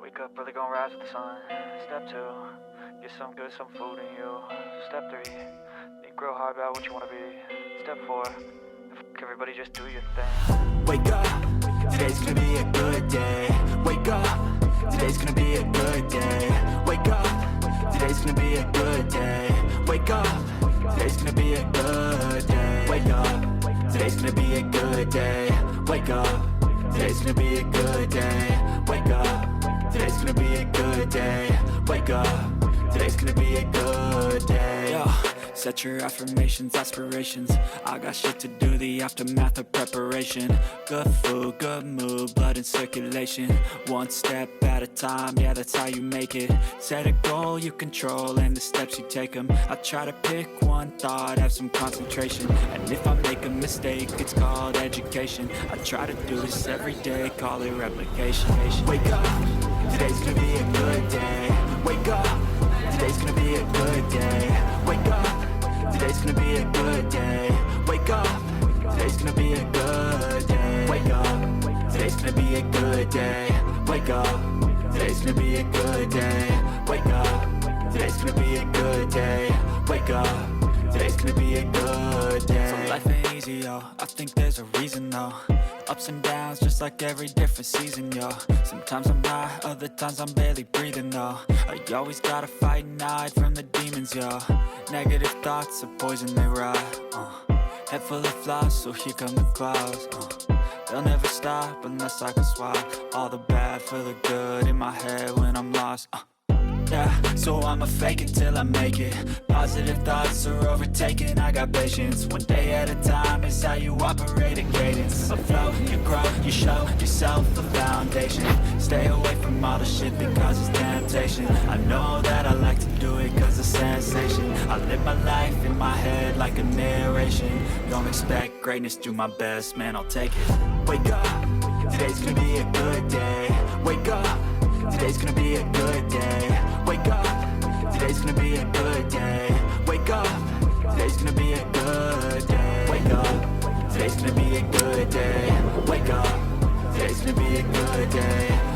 Wake up early, gonna rise with the sun. Step 2, get some good, some food in you. Step 3, think real hard about what you wanna be. Step 4, everybody just do your thing. Wake up, today's gonna be a good day. Wake up, today's gonna be a good day. Wake up, today's gonna be a good day. Wake up, today's gonna be a good day. Wake up, today's gonna be a good day. Wake up, today's gonna be a good day. Wake up, today's gonna be a good day. Wake up, today's gonna be a good day. Yo, set your affirmations, aspirations. I got shit to do, the aftermath of preparation. Good food, good mood, blood in circulation. One step at a time, yeah, that's how you make it. Set a goal you control and the steps you take them. I try to pick one thought, have some concentration. And if I make a mistake, it's called education. I try to do this every day, call it replication. Wake up, today's gonna be a good day. Wake up, today's gonna be a good day. Wake up, today's gonna be a good day. Wake up, today's gonna be a good day. Wake up, today's gonna be a good day. Wake up, today's gonna be a good day. Wake up, today's gonna be a good day. Wake up, today's gonna be a good day. So life ain't easy, yo, I think there's a reason though. Ups and downs, just like every different season, yo. Sometimes I'm high, other times I'm barely breathing, though. I always gotta fight and hide from the demons, yo. Negative thoughts are poison, they rot. Head full of flies, so here come the clouds. They'll never stop unless I can swap all the bad for the good in my head when I'm lost. Yeah, so I'ma fake it till I make it. Positive thoughts are overtaken, I got patience. One day at a time is how you operate a cadence. Afloat, you grow, you show yourself a foundation. Stay away from all the shit because it's temptation. I know that I like to do it cause it's sensation. I live my life in my head like a narration. Don't expect greatness, do my best, man, I'll take it. Wake up, today's gonna be a good day. Wake up, today's gonna be a good day. Wake up, today's gonna be a good day. Wake up, today's gonna be a good day. Wake up, today's gonna be a good day. Wake up, today's gonna be a good day.